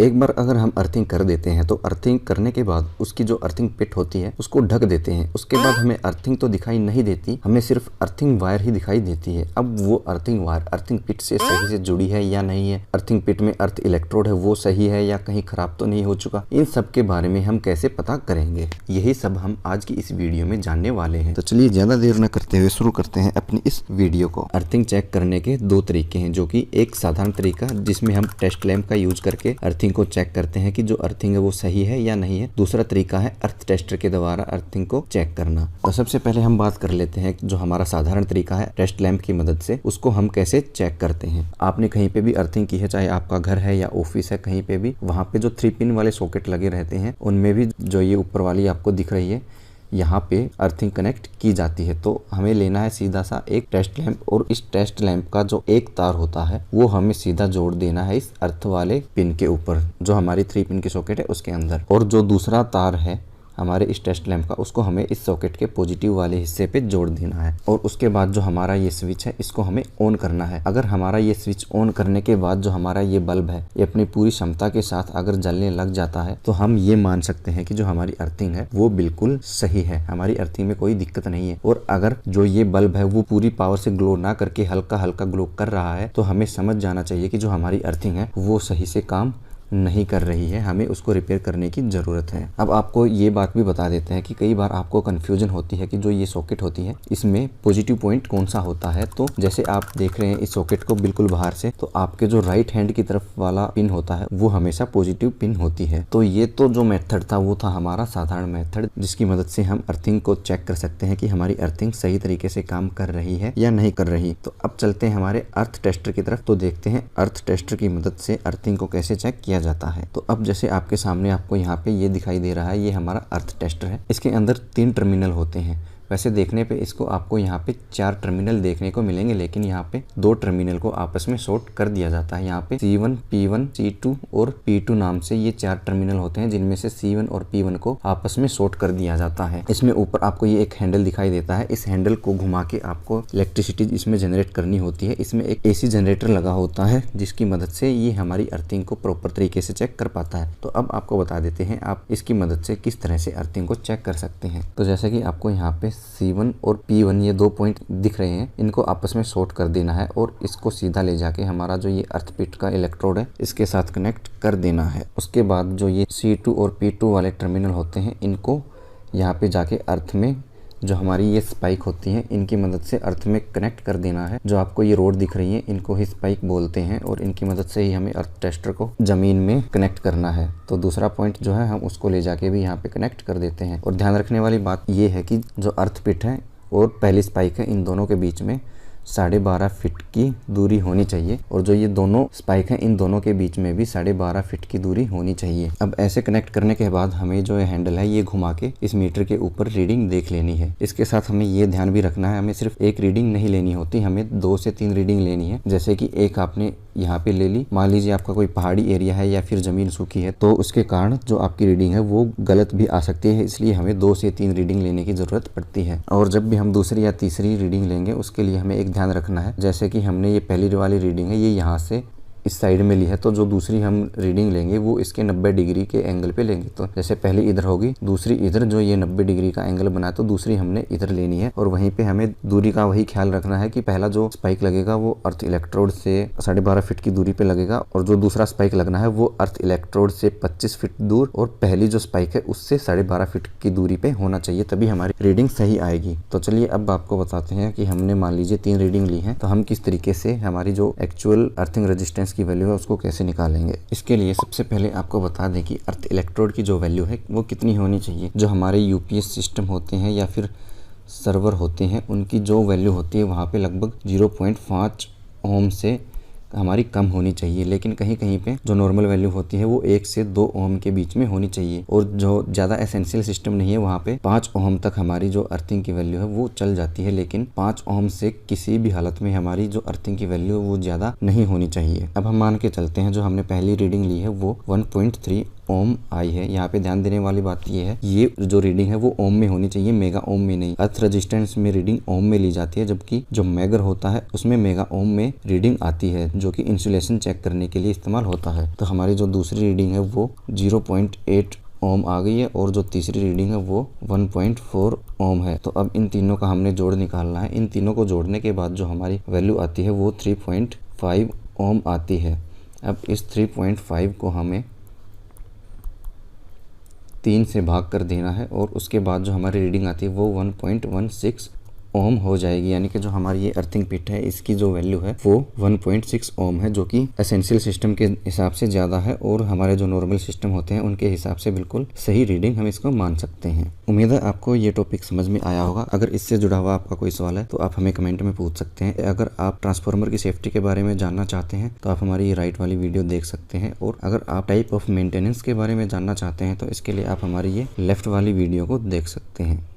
एक बार अगर हम अर्थिंग कर देते हैं तो अर्थिंग करने के बाद उसकी जो अर्थिंग पिट होती है उसको ढक देते हैं। उसके बाद हमें अर्थिंग तो दिखाई नहीं देती, हमें सिर्फ अर्थिंग वायर ही दिखाई देती है। अब वो अर्थिंग वायर अर्थिंग पिट से सही से जुड़ी है या नहीं है, अर्थिंग पिट में अर्थ इलेक्ट्रोड है वो सही है या कहीं खराब तो नहीं हो चुका, इन सब के बारे में हम कैसे पता करेंगे, यही सब हम आज की इस वीडियो में जानने वाले हैं। तो चलिए ज्यादा देर न करते हुए शुरू करते हैं अपनी इस वीडियो को। अर्थिंग चेक करने के दो तरीके हैं, जो कि एक साधारण तरीका जिसमें हम टेस्ट लैंप का यूज करके अर्थिंग को चेक करते हैं कि जो अर्थिंग है वो सही है या नहीं है। दूसरा तरीका है अर्थ टेस्टर के द्वारा अर्थिंग को चेक करना। तो सबसे पहले हम बात कर लेते हैं जो हमारा साधारण तरीका है टेस्ट लैंप की मदद से, उसको हम कैसे चेक करते हैं। आपने कहीं पे भी अर्थिंग की है, चाहे आपका घर है या ऑफिस है, कहीं पे भी वहाँ पे जो 3 पिन वाले सॉकेट लगे रहते हैं उनमें भी जो ये ऊपर वाली आपको दिख रही है यहाँ पे अर्थिंग कनेक्ट की जाती है। तो हमें लेना है सीधा सा एक टेस्ट लैंप और इस टेस्ट लैंप का जो एक तार होता है वो हमें सीधा जोड़ देना है इस अर्थ वाले पिन के ऊपर जो हमारी 3 पिन की सॉकेट है उसके अंदर। और जो दूसरा तार है हमारे इस टेस्ट लैंप का उसको हमें इस सॉकेट के पॉजिटिव वाले हिस्से पे जोड़ देना है। और उसके बाद जो हमारा ये स्विच है इसको हमें ऑन करना है। अगर हमारा ये स्विच ऑन करने के बाद जो हमारा ये बल्ब है ये अपनी पूरी क्षमता के साथ अगर जलने लग जाता है तो हम ये मान सकते हैं कि जो हमारी अर्थिंग है वो बिल्कुल सही है, हमारी अर्थिंग में कोई दिक्कत नहीं है। और अगर जो ये बल्ब है वो पूरी पावर से ग्लो ना करके हल्का हल्का ग्लो कर रहा है तो हमें समझ जाना चाहिए कि जो हमारी अर्थिंग है वो सही से काम नहीं कर रही है, हमें उसको रिपेयर करने की ज़रूरत है। अब आपको ये बात भी बता देते हैं कि कई बार आपको कन्फ्यूजन होती है कि जो ये सॉकेट होती है इसमें पॉजिटिव पॉइंट कौन सा होता है। तो जैसे आप देख रहे हैं इस सॉकेट को बिल्कुल बाहर से, तो आपके जो राइट हैंड की तरफ वाला पिन होता है वो हमेशा पॉजिटिव पिन होती है। तो ये तो जो मेथड था वो था हमारा साधारण मेथड जिसकी मदद से हम अर्थिंग को चेक कर सकते हैं कि हमारी अर्थिंग सही तरीके से काम कर रही है या नहीं कर रही। तो अब चलते हैं हमारे अर्थ टेस्टर की तरफ, तो देखते हैं अर्थ टेस्टर की मदद से अर्थिंग को कैसे चेक किया जाता है। तो अब जैसे आपके सामने आपको यहाँ पे ये दिखाई दे रहा है, ये हमारा अर्थ टेस्टर है। इसके अंदर 3 टर्मिनल होते हैं। वैसे देखने पे इसको आपको यहाँ पे 4 टर्मिनल देखने को मिलेंगे, लेकिन यहाँ पे 2 टर्मिनल को आपस में शॉर्ट कर दिया जाता है। यहाँ पे C1, P1, C2 और P2 नाम से ये 4 टर्मिनल होते हैं जिनमें से C1 और P1 को आपस में शॉर्ट कर दिया जाता है। इसमें ऊपर आपको ये एक हैंडल दिखाई देता है, इस हैंडल को घुमा के आपको इलेक्ट्रिसिटी इसमें जनरेट करनी होती है। इसमें एक AC जनरेटर लगा होता है जिसकी मदद से ये हमारी अर्थिंग को प्रॉपर तरीके से चेक कर पाता है। तो अब आपको बता देते हैं आप इसकी मदद से किस तरह से अर्थिंग को चेक कर सकते हैं। तो जैसे कि आपको यहाँ पे C1 और P1 ये 2 पॉइंट दिख रहे हैं, इनको आपस में शॉर्ट कर देना है और इसको सीधा ले जाके हमारा जो ये अर्थ पिट का इलेक्ट्रोड है इसके साथ कनेक्ट कर देना है। उसके बाद जो ये C2 और P2 वाले टर्मिनल होते हैं इनको यहाँ पे जाके अर्थ में जो हमारी ये स्पाइक होती हैं इनकी मदद से अर्थ में कनेक्ट कर देना है। जो आपको ये रोड दिख रही है इनको ही स्पाइक बोलते हैं और इनकी मदद से ही हमें अर्थ टेस्टर को जमीन में कनेक्ट करना है। तो दूसरा पॉइंट जो है हम उसको ले जाके भी यहाँ पे कनेक्ट कर देते हैं। और ध्यान रखने वाली बात ये है कि जो अर्थ पिट है और पहली स्पाइक है इन दोनों के बीच में 12.5 फीट की दूरी होनी चाहिए और जो ये दोनों स्पाइक हैं इन दोनों के बीच में भी 12.5 फीट की दूरी होनी चाहिए। अब ऐसे कनेक्ट करने के बाद हमें जो हैंडल है ये घुमा के इस मीटर के ऊपर रीडिंग देख लेनी है। इसके साथ हमें ये ध्यान भी रखना है हमें सिर्फ एक रीडिंग नहीं लेनी होती, हमें 2 से 3 रीडिंग लेनी है। जैसे कि एक आपने यहाँ पे ले ली, मान लीजिए आपका कोई पहाड़ी एरिया है या फिर जमीन सूखी है तो उसके कारण जो आपकी रीडिंग है वो गलत भी आ सकती है, इसलिए हमें 2 से 3 रीडिंग लेने की जरूरत पड़ती है। और जब भी हम दूसरी या तीसरी रीडिंग लेंगे उसके लिए हमें एक ध्यान रखना है, जैसे कि हमने ये पहली वाली रीडिंग है ये यहाँ से इस साइड में ली है, तो जो दूसरी हम रीडिंग लेंगे वो इसके 90 डिग्री के एंगल पे लेंगे। तो जैसे पहली इधर होगी, दूसरी इधर, जो ये 90 डिग्री का एंगल बना तो दूसरी हमने इधर लेनी है। और वहीं पे हमें दूरी का वही ख्याल रखना है कि पहला जो स्पाइक लगेगा वो अर्थ इलेक्ट्रोड से 12.5 फीट की दूरी पे लगेगा और जो दूसरा स्पाइक लगना है वो अर्थ इलेक्ट्रोड से 25 फीट दूर और पहली जो स्पाइक है उससे 12.5 फीट की दूरी पे होना चाहिए, तभी हमारी रीडिंग सही आएगी। तो चलिए अब आपको बताते हैं कि हमने मान लीजिए 3 रीडिंग ली है तो हम किस तरीके से हमारी जो एक्चुअल अर्थिंग रेजिस्टेंस की वैल्यू है उसको कैसे निकालेंगे। इसके लिए सबसे पहले आपको बता दें कि अर्थ इलेक्ट्रोड की जो वैल्यू है वो कितनी होनी चाहिए। जो हमारे यूपीएस सिस्टम होते हैं या फिर सर्वर होते हैं उनकी जो वैल्यू होती है वहाँ पे लगभग 0.5 ओम से हमारी कम होनी चाहिए, लेकिन कहीं कहीं पे जो नॉर्मल वैल्यू होती है वो 1 से 2 ओम के बीच में होनी चाहिए। और जो ज़्यादा एसेंशियल सिस्टम नहीं है वहाँ पे 5 ओम तक हमारी जो अर्थिंग की वैल्यू है वो चल जाती है, लेकिन 5 ओम से किसी भी हालत में हमारी जो अर्थिंग की वैल्यू है वो ज़्यादा नहीं होनी चाहिए। अब हम मान के चलते हैं जो हमने पहली रीडिंग ली है वो 1.3 ओम आई है। यहाँ पे ध्यान देने वाली बात ये है, ये जो रीडिंग है वो ओम में होनी चाहिए, मेगा ओम में नहीं। अर्थ रेजिस्टेंस में रीडिंग ओम में ली जाती है, जबकि जो मेगर होता है उसमें मेगा ओम में रीडिंग आती है, जो कि इंसुलेशन चेक करने के लिए इस्तेमाल होता है। तो हमारी जो दूसरी रीडिंग है वो 0.8 ओम आ गई है और जो तीसरी रीडिंग है वो 1.4 ओम है। तो अब इन तीनों का हमने जोड़ निकालना है। इन तीनों को जोड़ने के बाद जो हमारी वैल्यू आती है वो 3.5 ओम आती है। अब इस 3.5 को हमें 3 से भाग कर देना है और उसके बाद जो हमारी रीडिंग आती है वो 1.16 ओम हो जाएगी। यानी कि जो हमारी ये अर्थिंग पिट है इसकी जो वैल्यू है वो 1.6 ओम है, जो कि एसेंशियल सिस्टम के हिसाब से ज़्यादा है और हमारे जो नॉर्मल सिस्टम होते हैं उनके हिसाब से बिल्कुल सही रीडिंग हम इसको मान सकते हैं। उम्मीद है आपको ये टॉपिक समझ में आया होगा। अगर इससे जुड़ा हुआ आपका कोई सवाल है तो आप हमें कमेंट में पूछ सकते हैं। अगर आप ट्रांसफार्मर की सेफ्टी के बारे में जानना चाहते हैं तो आप हमारी राइट वाली वीडियो देख सकते हैं, और अगर आप टाइप ऑफ मेंटेनेंस के बारे में जानना चाहते हैं तो इसके लिए आप हमारी ये लेफ्ट वाली वीडियो को देख सकते हैं।